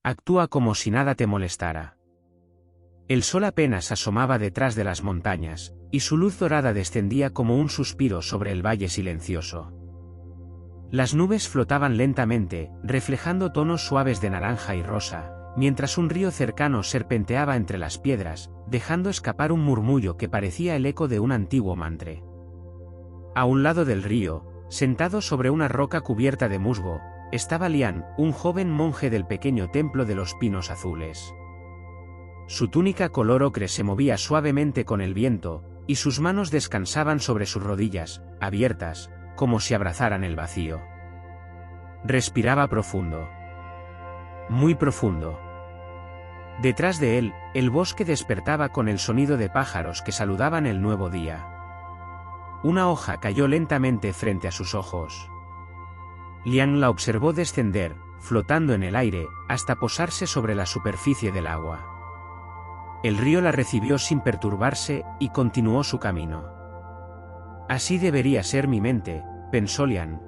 Actúa como si nada te molestara. El sol apenas asomaba detrás de las montañas, y su luz dorada descendía como un suspiro sobre el valle silencioso. Las nubes flotaban lentamente, reflejando tonos suaves de naranja y rosa, mientras un río cercano serpenteaba entre las piedras, dejando escapar un murmullo que parecía el eco de un antiguo mantre. A un lado del río, sentado sobre una roca cubierta de musgo, estaba Lian, un joven monje del pequeño templo de los pinos azules. Su túnica color ocre se movía suavemente con el viento, y sus manos descansaban sobre sus rodillas, abiertas, como si abrazaran el vacío. Respiraba profundo. Muy profundo. Detrás de él, el bosque despertaba con el sonido de pájaros que saludaban el nuevo día. Una hoja cayó lentamente frente a sus ojos. Lian la observó descender, flotando en el aire, hasta posarse sobre la superficie del agua. El río la recibió sin perturbarse, y continuó su camino. Así debería ser mi mente, pensó Lian.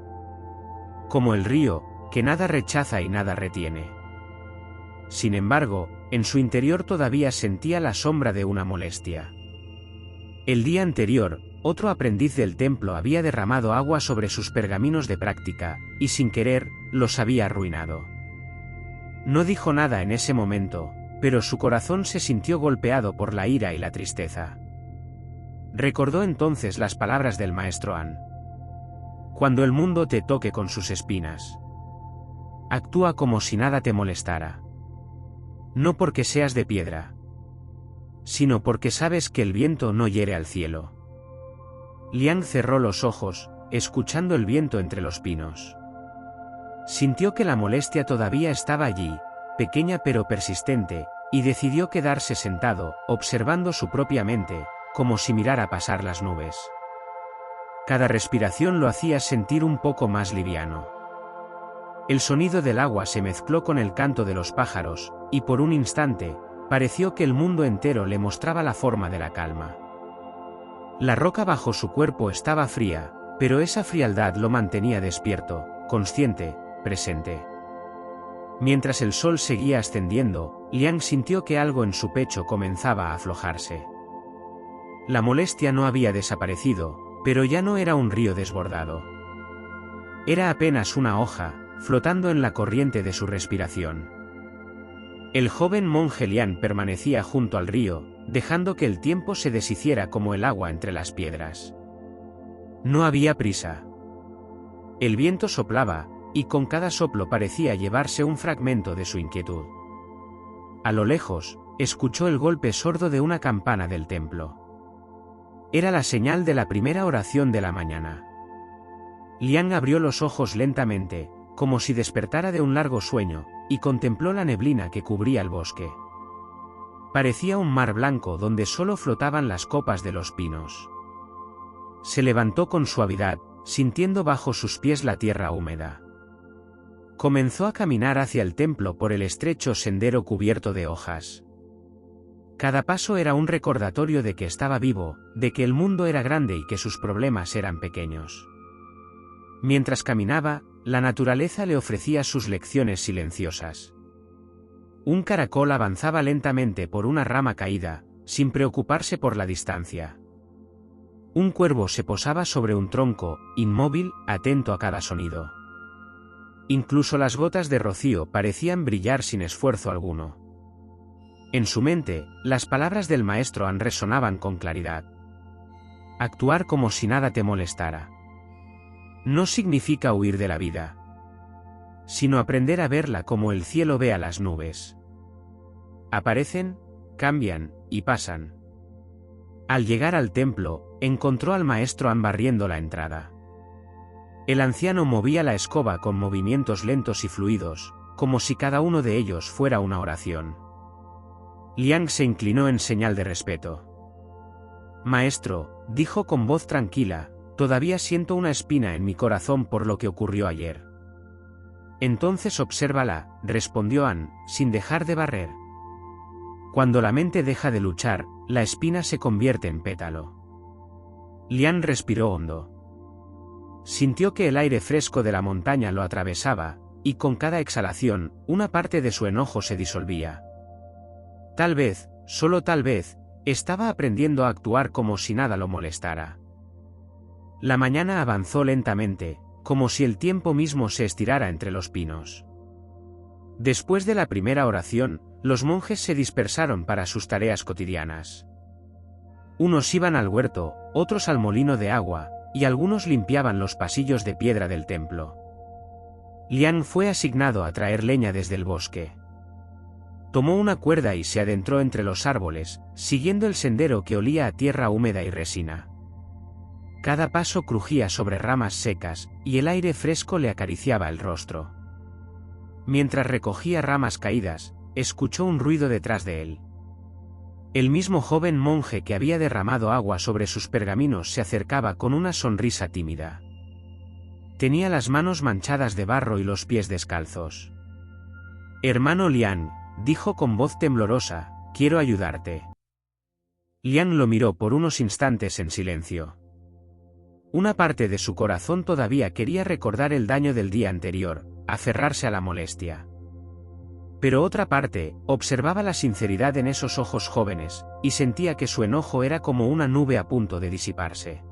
Como el río, que nada rechaza y nada retiene. Sin embargo, en su interior todavía sentía la sombra de una molestia. El día anterior, otro aprendiz del templo había derramado agua sobre sus pergaminos de práctica, y sin querer, los había arruinado. No dijo nada en ese momento, pero su corazón se sintió golpeado por la ira y la tristeza. Recordó entonces las palabras del maestro An. Cuando el mundo te toque con sus espinas, actúa como si nada te molestara. No porque seas de piedra, sino porque sabes que el viento no hiere al cielo. Lian cerró los ojos, escuchando el viento entre los pinos. Sintió que la molestia todavía estaba allí, pequeña pero persistente, y decidió quedarse sentado, observando su propia mente, como si mirara pasar las nubes. Cada respiración lo hacía sentir un poco más liviano. El sonido del agua se mezcló con el canto de los pájaros, y por un instante, pareció que el mundo entero le mostraba la forma de la calma. La roca bajo su cuerpo estaba fría, pero esa frialdad lo mantenía despierto, consciente, presente. Mientras el sol seguía ascendiendo, Lian sintió que algo en su pecho comenzaba a aflojarse. La molestia no había desaparecido, pero ya no era un río desbordado. Era apenas una hoja, flotando en la corriente de su respiración. El joven monje Lian permanecía junto al río, dejando que el tiempo se deshiciera como el agua entre las piedras. No había prisa. El viento soplaba, y con cada soplo parecía llevarse un fragmento de su inquietud. A lo lejos, escuchó el golpe sordo de una campana del templo. Era la señal de la primera oración de la mañana. Lian abrió los ojos lentamente, como si despertara de un largo sueño, y contempló la neblina que cubría el bosque. Parecía un mar blanco donde solo flotaban las copas de los pinos. Se levantó con suavidad, sintiendo bajo sus pies la tierra húmeda. Comenzó a caminar hacia el templo por el estrecho sendero cubierto de hojas. Cada paso era un recordatorio de que estaba vivo, de que el mundo era grande y que sus problemas eran pequeños. Mientras caminaba, la naturaleza le ofrecía sus lecciones silenciosas. Un caracol avanzaba lentamente por una rama caída, sin preocuparse por la distancia. Un cuervo se posaba sobre un tronco, inmóvil, atento a cada sonido. Incluso las gotas de rocío parecían brillar sin esfuerzo alguno. En su mente, las palabras del maestro An resonaban con claridad. Actuar como si nada te molestara. No significa huir de la vida, sino aprender a verla como el cielo ve a las nubes. Aparecen, cambian, y pasan. Al llegar al templo, encontró al maestro An barriendo la entrada. El anciano movía la escoba con movimientos lentos y fluidos, como si cada uno de ellos fuera una oración. Lian se inclinó en señal de respeto. Maestro, dijo con voz tranquila, todavía siento una espina en mi corazón por lo que ocurrió ayer. Entonces obsérvala, respondió An, sin dejar de barrer. Cuando la mente deja de luchar, la espina se convierte en pétalo. Lian respiró hondo. Sintió que el aire fresco de la montaña lo atravesaba, y con cada exhalación, una parte de su enojo se disolvía. Tal vez, solo tal vez, estaba aprendiendo a actuar como si nada lo molestara. La mañana avanzó lentamente, como si el tiempo mismo se estirara entre los pinos. Después de la primera oración, los monjes se dispersaron para sus tareas cotidianas. Unos iban al huerto, otros al molino de agua, y algunos limpiaban los pasillos de piedra del templo. Liang fue asignado a traer leña desde el bosque. Tomó una cuerda y se adentró entre los árboles, siguiendo el sendero que olía a tierra húmeda y resina. Cada paso crujía sobre ramas secas, y el aire fresco le acariciaba el rostro. Mientras recogía ramas caídas, escuchó un ruido detrás de él. El mismo joven monje que había derramado agua sobre sus pergaminos se acercaba con una sonrisa tímida. Tenía las manos manchadas de barro y los pies descalzos. «Hermano Liang», dijo con voz temblorosa, «quiero ayudarte». Liang lo miró por unos instantes en silencio. Una parte de su corazón todavía quería recordar el daño del día anterior, aferrarse a la molestia. Pero otra parte, observaba la sinceridad en esos ojos jóvenes, y sentía que su enojo era como una nube a punto de disiparse.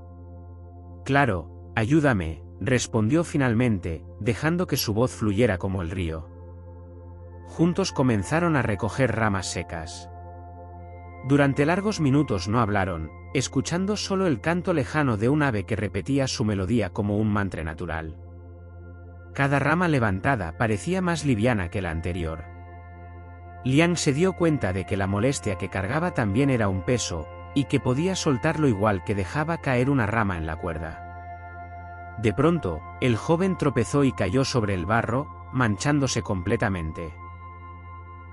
«Claro, ayúdame», respondió finalmente, dejando que su voz fluyera como el río. Juntos comenzaron a recoger ramas secas. Durante largos minutos no hablaron, escuchando solo el canto lejano de un ave que repetía su melodía como un mantra natural. Cada rama levantada parecía más liviana que la anterior. Liang se dio cuenta de que la molestia que cargaba también era un peso, y que podía soltarlo igual que dejaba caer una rama en la cuerda. De pronto, el joven tropezó y cayó sobre el barro, manchándose completamente.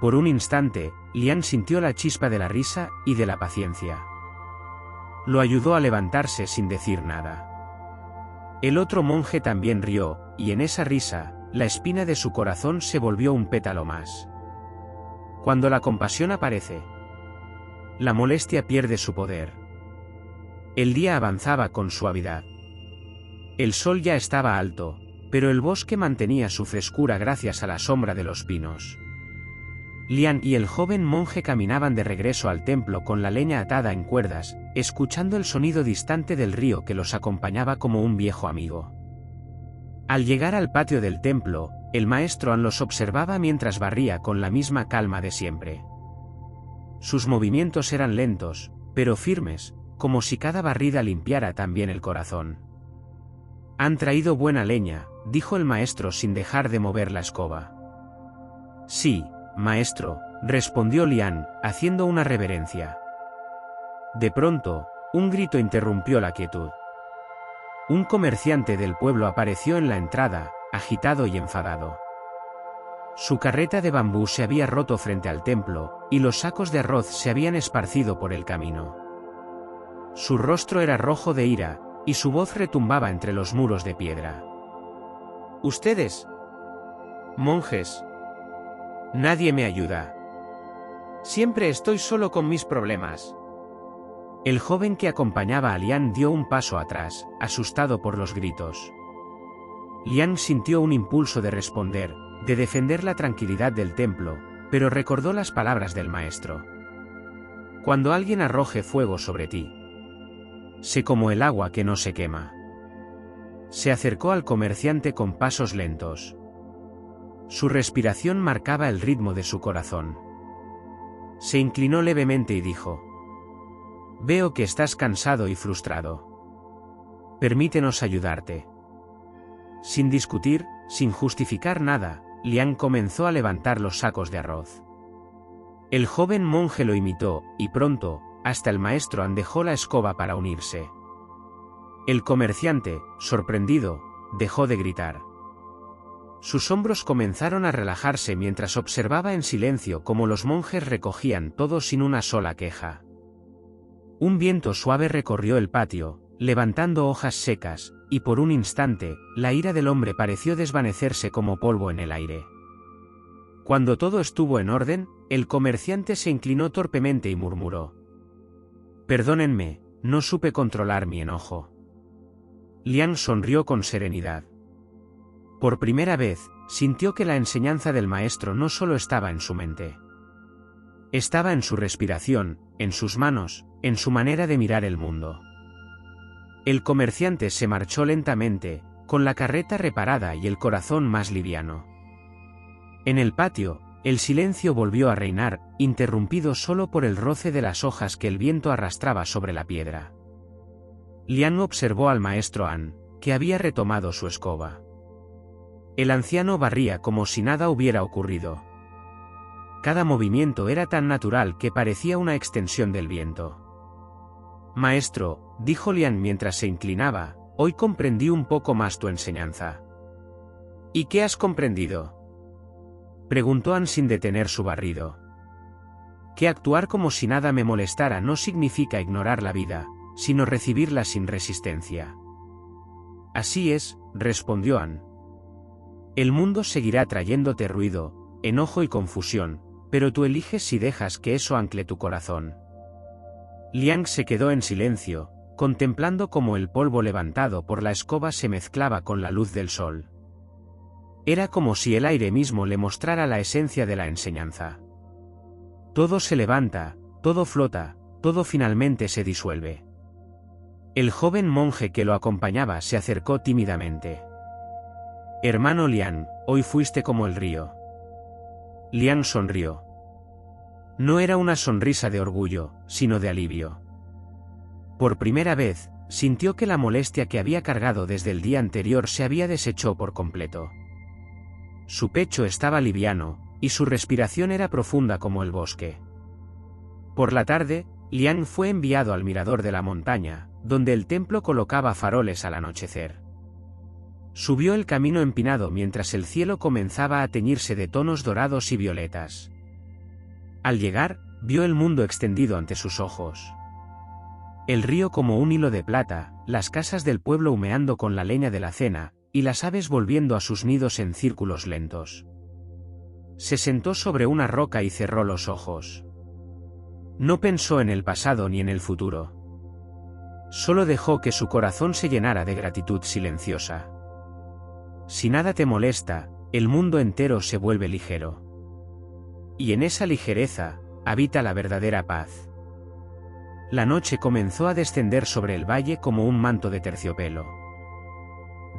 Por un instante, Liang sintió la chispa de la risa y de la paciencia. Lo ayudó a levantarse sin decir nada. El otro monje también rió, y en esa risa, la espina de su corazón se volvió un pétalo más. Cuando la compasión aparece, la molestia pierde su poder. El día avanzaba con suavidad. El sol ya estaba alto, pero el bosque mantenía su frescura gracias a la sombra de los pinos. Liang y el joven monje caminaban de regreso al templo con la leña atada en cuerdas, escuchando el sonido distante del río que los acompañaba como un viejo amigo. Al llegar al patio del templo, el maestro An los observaba mientras barría con la misma calma de siempre. Sus movimientos eran lentos, pero firmes, como si cada barrida limpiara también el corazón. «Han traído buena leña», dijo el maestro sin dejar de mover la escoba. «Sí, maestro», respondió Liang, haciendo una reverencia. De pronto, un grito interrumpió la quietud. Un comerciante del pueblo apareció en la entrada, agitado y enfadado. Su carreta de bambú se había roto frente al templo, y los sacos de arroz se habían esparcido por el camino. Su rostro era rojo de ira, y su voz retumbaba entre los muros de piedra. «Ustedes, monjes, nadie me ayuda. Siempre estoy solo con mis problemas». El joven que acompañaba a Liang dio un paso atrás, asustado por los gritos. Liang sintió un impulso de responder, de defender la tranquilidad del templo, pero recordó las palabras del maestro. «Cuando alguien arroje fuego sobre ti, sé como el agua que no se quema». Se acercó al comerciante con pasos lentos. Su respiración marcaba el ritmo de su corazón. Se inclinó levemente y dijo: «Veo que estás cansado y frustrado. Permítenos ayudarte». Sin discutir, sin justificar nada, Liang comenzó a levantar los sacos de arroz. El joven monje lo imitó, y pronto, hasta el maestro An dejó la escoba para unirse. El comerciante, sorprendido, dejó de gritar. Sus hombros comenzaron a relajarse mientras observaba en silencio cómo los monjes recogían todo sin una sola queja. Un viento suave recorrió el patio, levantando hojas secas, y por un instante, la ira del hombre pareció desvanecerse como polvo en el aire. Cuando todo estuvo en orden, el comerciante se inclinó torpemente y murmuró: «Perdónenme, no supe controlar mi enojo». Liang sonrió con serenidad. Por primera vez, sintió que la enseñanza del maestro no solo estaba en su mente. Estaba en su respiración, en sus manos, en su manera de mirar el mundo. El comerciante se marchó lentamente, con la carreta reparada y el corazón más liviano. En el patio, el silencio volvió a reinar, interrumpido solo por el roce de las hojas que el viento arrastraba sobre la piedra. Liang observó al maestro An, que había retomado su escoba. El anciano barría como si nada hubiera ocurrido. Cada movimiento era tan natural que parecía una extensión del viento. Maestro, dijo Liang mientras se inclinaba, hoy comprendí un poco más tu enseñanza. ¿Y qué has comprendido?, preguntó An sin detener su barrido. Que actuar como si nada me molestara no significa ignorar la vida, sino recibirla sin resistencia. Así es, respondió An. El mundo seguirá trayéndote ruido, enojo y confusión, pero tú eliges si dejas que eso ancle tu corazón. Liang se quedó en silencio, contemplando cómo el polvo levantado por la escoba se mezclaba con la luz del sol. Era como si el aire mismo le mostrara la esencia de la enseñanza. Todo se levanta, todo flota, todo finalmente se disuelve. El joven monje que lo acompañaba se acercó tímidamente. Hermano Liang, hoy fuiste como el río. Liang sonrió. No era una sonrisa de orgullo, sino de alivio. Por primera vez, sintió que la molestia que había cargado desde el día anterior se había deshecho por completo. Su pecho estaba liviano, y su respiración era profunda como el bosque. Por la tarde, Liang fue enviado al mirador de la montaña, donde el templo colocaba faroles al anochecer. Subió el camino empinado mientras el cielo comenzaba a teñirse de tonos dorados y violetas. Al llegar, vio el mundo extendido ante sus ojos. El río como un hilo de plata, las casas del pueblo humeando con la leña de la cena, y las aves volviendo a sus nidos en círculos lentos. Se sentó sobre una roca y cerró los ojos. No pensó en el pasado ni en el futuro. Solo dejó que su corazón se llenara de gratitud silenciosa. Si nada te molesta, el mundo entero se vuelve ligero. Y en esa ligereza, habita la verdadera paz. La noche comenzó a descender sobre el valle como un manto de terciopelo.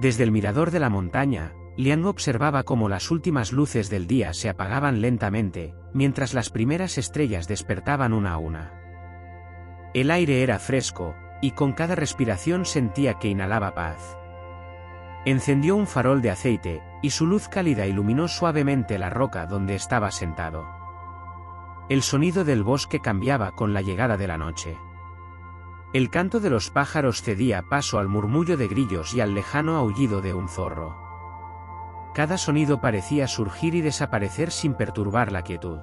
Desde el mirador de la montaña, Liang observaba cómo las últimas luces del día se apagaban lentamente, mientras las primeras estrellas despertaban una a una. El aire era fresco, y con cada respiración sentía que inhalaba paz. Encendió un farol de aceite, y su luz cálida iluminó suavemente la roca donde estaba sentado. El sonido del bosque cambiaba con la llegada de la noche. El canto de los pájaros cedía paso al murmullo de grillos y al lejano aullido de un zorro. Cada sonido parecía surgir y desaparecer sin perturbar la quietud.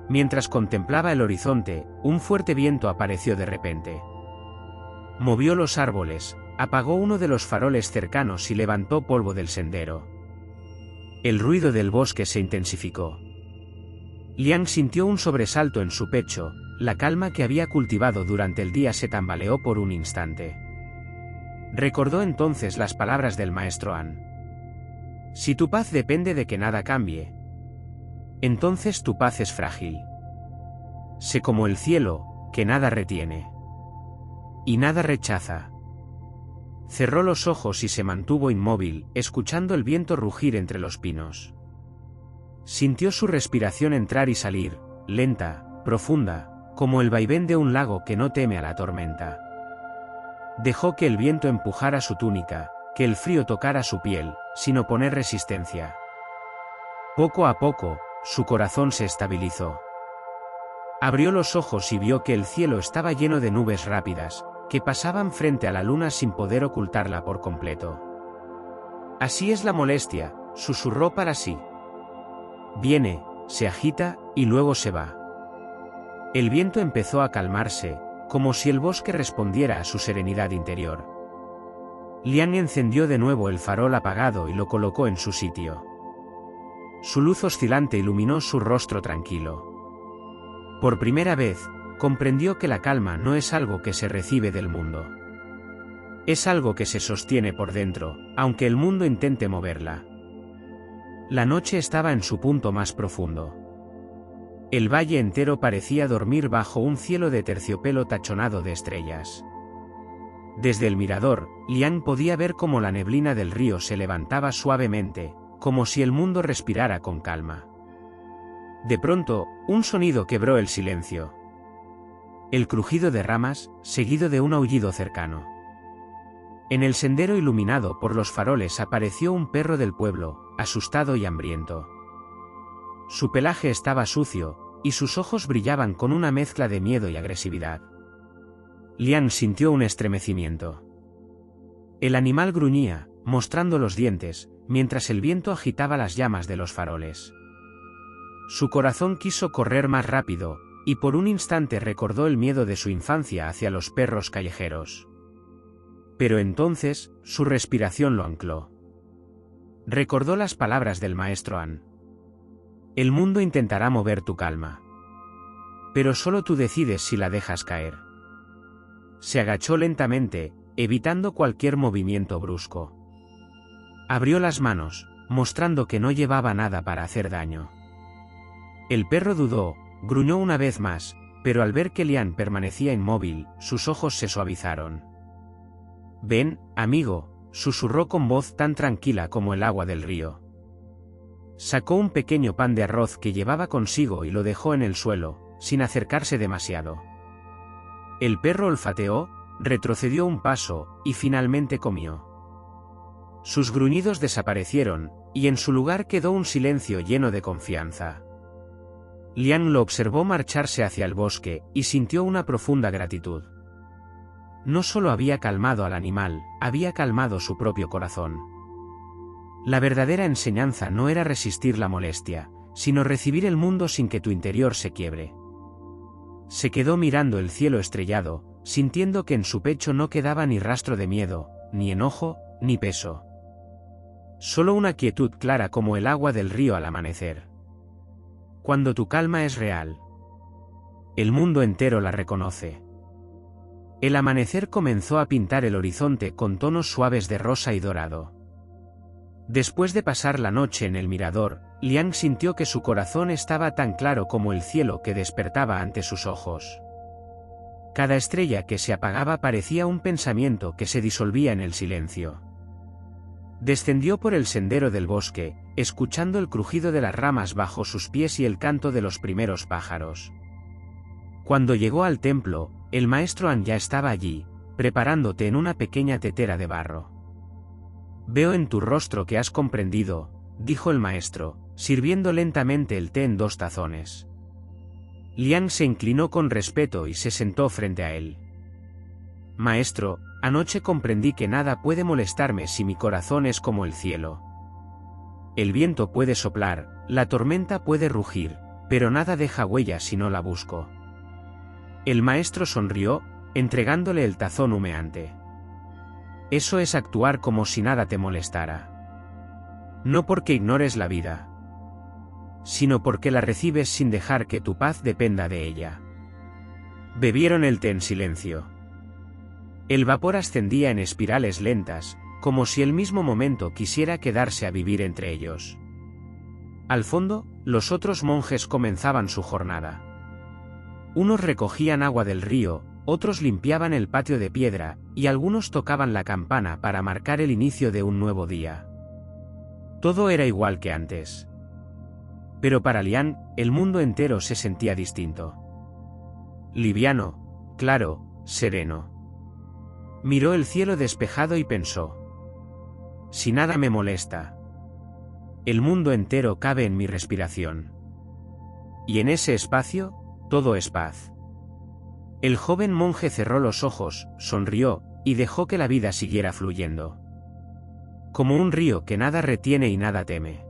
Mientras contemplaba el horizonte, un fuerte viento apareció de repente. Movió los árboles, apagó uno de los faroles cercanos y levantó polvo del sendero. El ruido del bosque se intensificó. Liang sintió un sobresalto en su pecho, la calma que había cultivado durante el día se tambaleó por un instante. Recordó entonces las palabras del maestro An. Si tu paz depende de que nada cambie, entonces tu paz es frágil. Sé como el cielo, que nada retiene. Y nada rechaza. Cerró los ojos y se mantuvo inmóvil, escuchando el viento rugir entre los pinos. Sintió su respiración entrar y salir, lenta, profunda, como el vaivén de un lago que no teme a la tormenta. Dejó que el viento empujara su túnica, que el frío tocara su piel, sin oponer resistencia. Poco a poco, su corazón se estabilizó. Abrió los ojos y vio que el cielo estaba lleno de nubes rápidas, que pasaban frente a la luna sin poder ocultarla por completo. Así es la molestia, susurró para sí. Viene, se agita, y luego se va. El viento empezó a calmarse, como si el bosque respondiera a su serenidad interior. Liang encendió de nuevo el farol apagado y lo colocó en su sitio. Su luz oscilante iluminó su rostro tranquilo. Por primera vez, comprendió que la calma no es algo que se recibe del mundo. Es algo que se sostiene por dentro, aunque el mundo intente moverla. La noche estaba en su punto más profundo. El valle entero parecía dormir bajo un cielo de terciopelo tachonado de estrellas. Desde el mirador, Liang podía ver cómo la neblina del río se levantaba suavemente, como si el mundo respirara con calma. De pronto, un sonido quebró el silencio. El crujido de ramas, seguido de un aullido cercano. En el sendero iluminado por los faroles apareció un perro del pueblo, asustado y hambriento. Su pelaje estaba sucio, y sus ojos brillaban con una mezcla de miedo y agresividad. Liang sintió un estremecimiento. El animal gruñía, mostrando los dientes, mientras el viento agitaba las llamas de los faroles. Su corazón quiso correr más rápido, y por un instante recordó el miedo de su infancia hacia los perros callejeros. Pero entonces, su respiración lo ancló. Recordó las palabras del maestro An. El mundo intentará mover tu calma. Pero solo tú decides si la dejas caer. Se agachó lentamente, evitando cualquier movimiento brusco. Abrió las manos, mostrando que no llevaba nada para hacer daño. El perro dudó, gruñó una vez más, pero al ver que Liang permanecía inmóvil, sus ojos se suavizaron. «Ven, amigo», susurró con voz tan tranquila como el agua del río. Sacó un pequeño pan de arroz que llevaba consigo y lo dejó en el suelo, sin acercarse demasiado. El perro olfateó, retrocedió un paso, y finalmente comió. Sus gruñidos desaparecieron, y en su lugar quedó un silencio lleno de confianza. Liang lo observó marcharse hacia el bosque, y sintió una profunda gratitud. No solo había calmado al animal, había calmado su propio corazón. La verdadera enseñanza no era resistir la molestia, sino recibir el mundo sin que tu interior se quiebre. Se quedó mirando el cielo estrellado, sintiendo que en su pecho no quedaba ni rastro de miedo, ni enojo, ni peso. Solo una quietud clara como el agua del río al amanecer. Cuando tu calma es real, el mundo entero la reconoce. El amanecer comenzó a pintar el horizonte con tonos suaves de rosa y dorado. Después de pasar la noche en el mirador, Liang sintió que su corazón estaba tan claro como el cielo que despertaba ante sus ojos. Cada estrella que se apagaba parecía un pensamiento que se disolvía en el silencio. Descendió por el sendero del bosque, escuchando el crujido de las ramas bajo sus pies y el canto de los primeros pájaros. Cuando llegó al templo, el maestro An ya estaba allí, preparándote en una pequeña tetera de barro. «Veo en tu rostro que has comprendido», dijo el maestro, sirviendo lentamente el té en 2 tazones. Liang se inclinó con respeto y se sentó frente a él. «Maestro, anoche comprendí que nada puede molestarme si mi corazón es como el cielo. El viento puede soplar, la tormenta puede rugir, pero nada deja huella si no la busco». El maestro sonrió, entregándole el tazón humeante. «Eso es actuar como si nada te molestara. No porque ignores la vida, sino porque la recibes sin dejar que tu paz dependa de ella». Bebieron el té en silencio. El vapor ascendía en espirales lentas, como si el mismo momento quisiera quedarse a vivir entre ellos. Al fondo, los otros monjes comenzaban su jornada. Unos recogían agua del río, otros limpiaban el patio de piedra, y algunos tocaban la campana para marcar el inicio de un nuevo día. Todo era igual que antes. Pero para Liang, el mundo entero se sentía distinto. Liviano, claro, sereno. Miró el cielo despejado y pensó: «Si nada me molesta, el mundo entero cabe en mi respiración. Y en ese espacio, todo es paz». El joven monje cerró los ojos, sonrió, y dejó que la vida siguiera fluyendo. Como un río que nada retiene y nada teme.